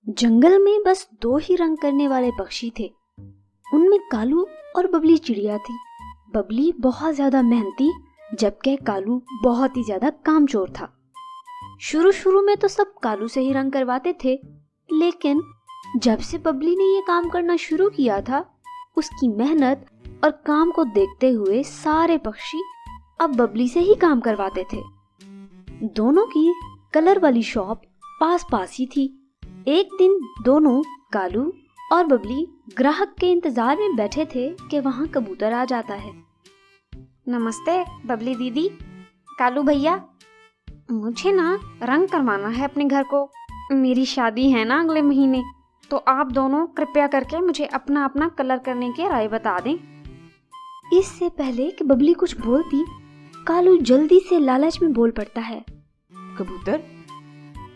जंगल में बस दो ही रंग करने वाले पक्षी थे। उनमें कालू और बबली चिड़िया थी। बबली बहुत ज्यादा मेहनती, जबकि कालू बहुत ही ज्यादा कामचोर था। शुरू शुरू में तो सब कालू से ही रंग करवाते थे, लेकिन जब से बबली ने ये काम करना शुरू किया था, उसकी मेहनत और काम को देखते हुए सारे पक्षी अब बबली से ही काम करवाते थे। दोनों की कलर वाली शॉप पास पास ही थी। एक दिन दोनों, कालू और बबली, ग्राहक के इंतजार में बैठे थे कि वहां कबूतर आ जाता है। नमस्ते बबली दीदी, कालू भैया, मुझे ना रंग करवाना है अपने घर को। मेरी शादी है ना अगले महीने, तो आप दोनों कृपया करके मुझे अपना अपना कलर करने की राय बता दें। इससे पहले कि बबली कुछ बोलती, कालू जल्दी से लालच में बोल पड़ता है। कबूतर,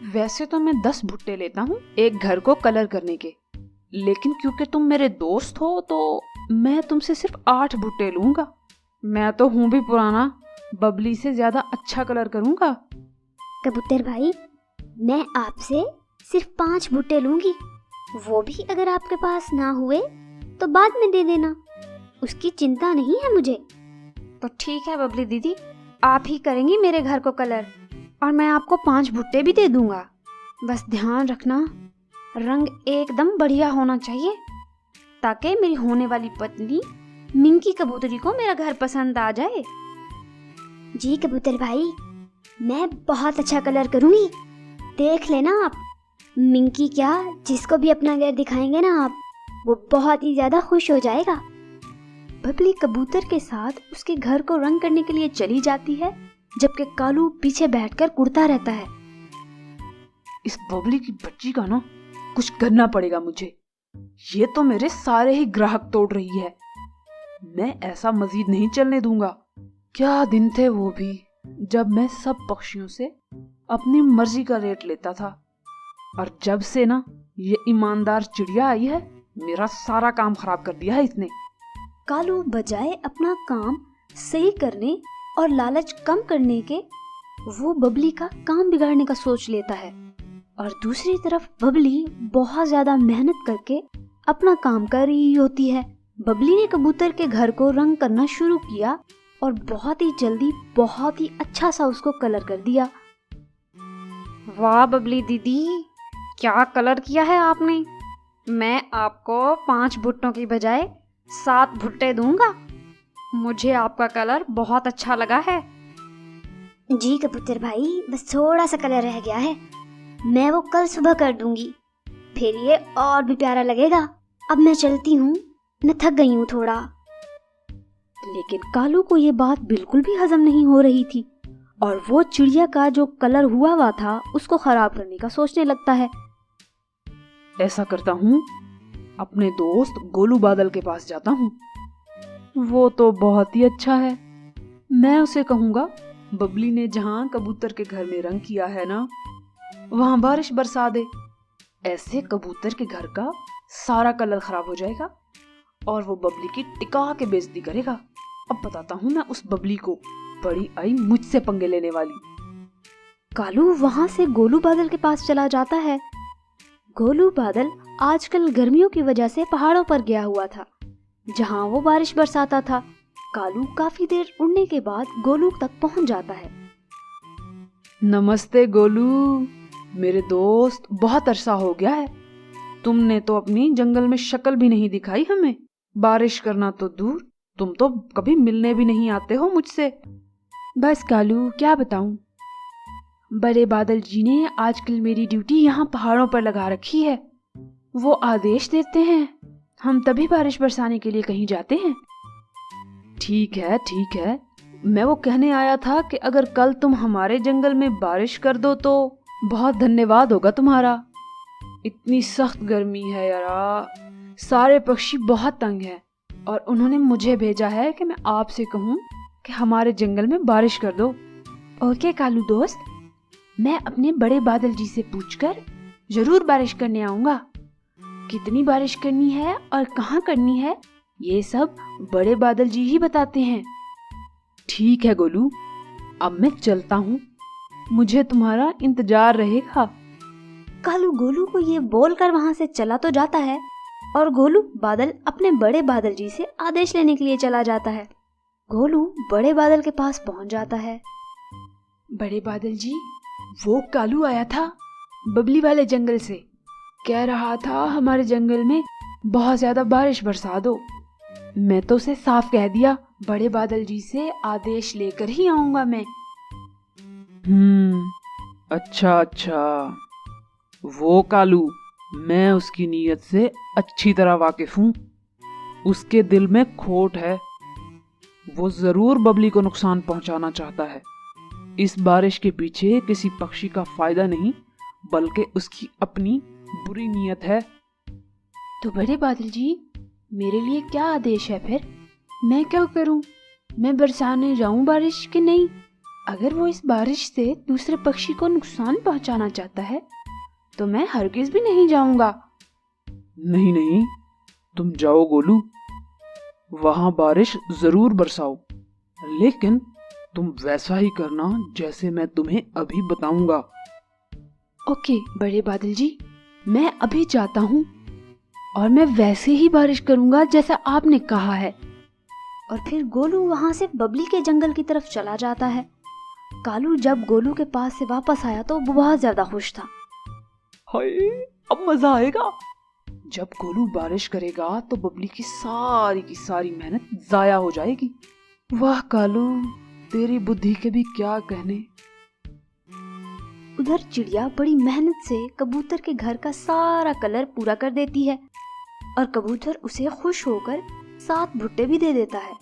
वैसे तो मैं 10 भुट्टे लेता हूँ एक घर को कलर करने के, लेकिन क्योंकि तुम मेरे दोस्त हो तो मैं तुमसे सिर्फ 8 भुट्टे लूंगा। मैं तो हूँ भी पुराना, बबली से ज्यादा अच्छा कलर करूंगा। कबूतर भाई, मैं आपसे सिर्फ 5 भुट्टे लूंगी। वो भी अगर आपके पास ना हुए तो बाद में दे देना, उसकी चिंता नहीं है मुझे। तो ठीक है बबली दीदी, आप ही करेंगी मेरे घर को कलर, और मैं आपको 5 भुट्टे भी दे दूंगा। बस ध्यान रखना, रंग एकदम बढ़िया होना चाहिए, ताकि मेरी होने वाली पत्नी मिंकी कबूतरी को मेरा घर पसंद आ जाए। जी कबूतर भाई, मैं बहुत अच्छा कलर करूंगी, देख लेना आप। मिंकी क्या, जिसको भी अपना घर दिखाएंगे ना आप, वो बहुत ही ज्यादा खुश हो जाएगा। बबली कबूतर के साथ उसके घर को रंग करने के लिए चली जाती है, जबकि कालू पीछे बैठकर कुड़ता रहता है। इस बबली की बच्ची का ना कुछ करना पड़ेगा मुझे। ये तो मेरे सारे ही ग्राहक तोड़ रही है। मैं ऐसा मजीद नहीं चलने दूंगा। क्या दिन थे वो भी, जब मैं सब पक्षियों से अपनी मर्जी का रेट लेता था, और जब से ना ये ईमानदार चिड़िया आई है, मेरा सारा काम खराब कर दिया है इसने। कालू बजाय अपना काम सही करने और लालच कम करने के, वो बबली का काम बिगाड़ने का सोच लेता है। और दूसरी तरफ बबली बहुत ज्यादा मेहनत करके अपना काम कर रही होती है। बबली ने कबूतर के घर को रंग करना शुरू किया और बहुत ही जल्दी बहुत ही अच्छा सा उसको कलर कर दिया। वाह बबली दीदी, क्या कलर किया है आपने। मैं आपको 5 भुट्टों की बजाय 7 भुट्टे दूंगा। मुझे आपका कलर बहुत अच्छा लगा है। जी कबूतर भाई, बस थोड़ा सा कलर रह गया है, मैं वो कल सुबह कर दूंगी, फिर ये और भी प्यारा लगेगा। अब मैं चलती हूँ, मैं थक गई हूँ थोड़ा। लेकिन कालू को ये बात बिल्कुल भी हजम नहीं हो रही थी, और वो चिड़िया का जो कलर हुआ था उसको खराब करने का सोचने लगता है। ऐसा करता हूँ, अपने दोस्त गोलू बादल के पास जाता हूँ। वो तो बहुत ही अच्छा है। मैं उसे कहूँगा, बबली ने जहाँ कबूतर के घर में रंग किया है ना, वहां बारिश बरसा दे। ऐसे कबूतर के घर का सारा कलर खराब हो जाएगा और वो बबली की टिका के बेइज्जती करेगा। अब बताता हूँ मैं उस बबली को, बड़ी आई मुझसे पंगे लेने वाली। कालू वहां से गोलू बादल के पास चला जाता है। गोलू बादल आजकल गर्मियों की वजह से पहाड़ों पर गया हुआ था, जहां वो बारिश बरसाता था। कालू काफी देर उड़ने के बाद गोलू तक पहुंच जाता है। नमस्ते गोलू, मेरे दोस्त, बहुत अरसा हो गया है। तुमने तो अपनी जंगल में शक्ल भी नहीं दिखाई हमें। बारिश करना तो दूर, तुम तो कभी मिलने भी नहीं आते हो मुझसे। बस कालू, क्या बताऊं, बड़े बादल जी ने आजकल मेरी ड्यूटी यहाँ पहाड़ों पर लगा रखी है। वो आदेश देते हैं, हम तभी बारिश बरसाने के लिए कहीं जाते हैं। ठीक है, मैं वो कहने आया था कि अगर कल तुम हमारे जंगल में बारिश कर दो तो बहुत धन्यवाद होगा तुम्हारा। इतनी सख्त गर्मी है यार, सारे पक्षी बहुत तंग हैं, और उन्होंने मुझे भेजा है कि मैं आपसे कहूँ कि हमारे जंगल में बारिश कर दो। ओके कालू दोस्त, मैं अपने बड़े बादल जी से पूछकर जरूर बारिश करने आऊंगा। कितनी बारिश करनी है और कहाँ करनी है, ये सब बड़े बादल जी ही बताते हैं। ठीक है गोलू, अब मैं चलता हूँ, मुझे तुम्हारा इंतजार रहेगा। कालू गोलू को ये बोलकर वहां से चला तो जाता है और गोलू बादल अपने बड़े बादल जी से आदेश लेने के लिए चला जाता है। गोलू बड़े बादल के पास पहुंच जाता है। बड़े बादल जी, वो कालू आया था बबली वाले जंगल से, कह रहा था हमारे जंगल में बहुत ज्यादा बारिश बरसा दो। मैं तो उसे साफ कह दिया, बड़े बादल जी से आदेश लेकर ही आऊंगा मैं। अच्छा अच्छा, वो कालू, मैं उसकी नीयत से अच्छी तरह वाकिफ हूँ। उसके दिल में खोट है, वो जरूर बबली को नुकसान पहुंचाना चाहता है। इस बारिश के पीछे किसी पक्षी का फायदा नहीं, बल्कि उसकी अपनी बुरी नीयत है। तो बड़े बादल जी, मेरे लिए क्या आदेश है फिर? मैं क्या करूं? मैं बरसाने जाऊं बारिश के नहीं? अगर वो इस बारिश से दूसरे पक्षी को नुकसान पहुंचाना चाहता है तो मैं हरगिज भी नहीं जाऊंगा। नहीं नहीं, तुम जाओ गोलू, वहां बारिश जरूर बरसाओ, लेकिन तुम वैसा ही करना जैसे मैं तुम्हें अभी बताऊंगा। ओके बड़े बादल जी, मैं अभी जाता हूँ और मैं वैसे ही बारिश करूंगा जैसा आपने कहा है। और फिर गोलू वहां से बबली के जंगल की तरफ चला जाता है। कालू जब गोलू के पास से वापस आया तो वो बहुत ज्यादा खुश था। हाय, अब मजा आएगा। जब गोलू बारिश करेगा तो बबली की सारी मेहनत जाया हो जाएगी। वाह कालू, तेरी बुद्धि के भी क्या कहने। उधर चिड़िया बड़ी मेहनत से कबूतर के घर का सारा कलर पूरा कर देती है और कबूतर उसे खुश होकर 7 भुट्टे भी दे देता है।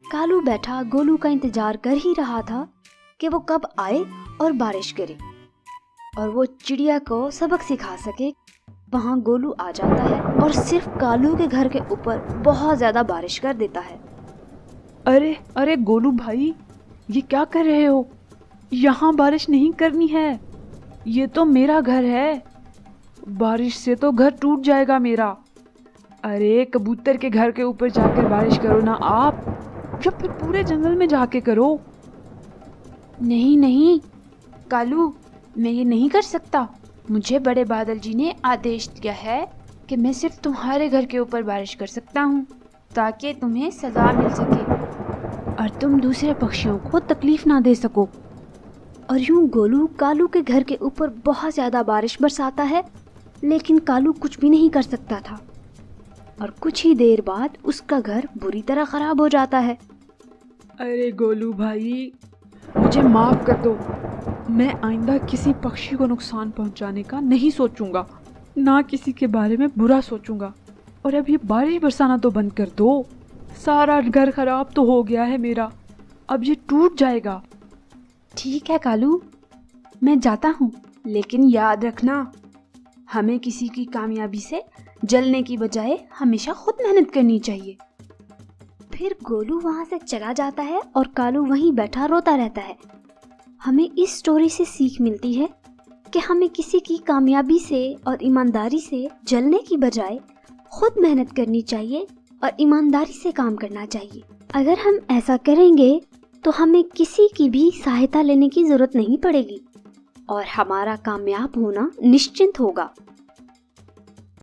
कालू बैठा गोलू का इंतजार कर ही रहा था कि वो कब आए और बारिश करे और वो चिड़िया को सबक सिखा सके। वहां गोलू आ जाता है और सिर्फ कालू के घर के ऊपर बहुत ज्यादा बारिश कर देता है। अरे अरे गोलू भाई, ये क्या कर रहे हो? यहाँ बारिश नहीं करनी है, ये तो मेरा घर है। बारिश से तो घर टूट जाएगा मेरा। अरे कबूतर के घर के ऊपर जाकर बारिश करो ना आप, या फिर पूरे जंगल में जाके करो। नहीं नहीं कालू, मैं ये नहीं कर सकता। मुझे बड़े बादल जी ने आदेश दिया है कि मैं सिर्फ तुम्हारे घर के ऊपर बारिश कर सकता हूँ ताकि तुम्हें सजा मिल सके और तुम दूसरे पक्षियों को तकलीफ ना दे सको। और यूं गोलू कालू के घर के ऊपर बहुत ज्यादा बारिश बरसाता है, लेकिन कालू कुछ भी नहीं कर सकता था और कुछ ही देर बाद उसका घर बुरी तरह खराब हो जाता है। अरे गोलू भाई, मुझे माफ कर दो। मैं आइंदा किसी पक्षी को नुकसान पहुंचाने का नहीं सोचूंगा, ना किसी के बारे में बुरा सोचूंगा। और अब ये बारिश बरसाना तो बंद कर दो। सारा घर खराब तो हो गया है मेरा, अब ये टूट जाएगा। ठीक है कालू, मैं जाता हूँ, लेकिन याद रखना, हमें किसी की कामयाबी से जलने की बजाय हमेशा खुद मेहनत करनी चाहिए। फिर गोलू वहां से चला जाता है और कालू वहीं बैठा रोता रहता है। हमें इस स्टोरी से सीख मिलती है कि हमें किसी की कामयाबी से और ईमानदारी से जलने की बजाय खुद मेहनत करनी चाहिए और ईमानदारी से काम करना चाहिए। अगर हम ऐसा करेंगे तो हमें किसी की भी सहायता लेने की जरूरत नहीं पड़ेगी और हमारा कामयाब होना निश्चित होगा।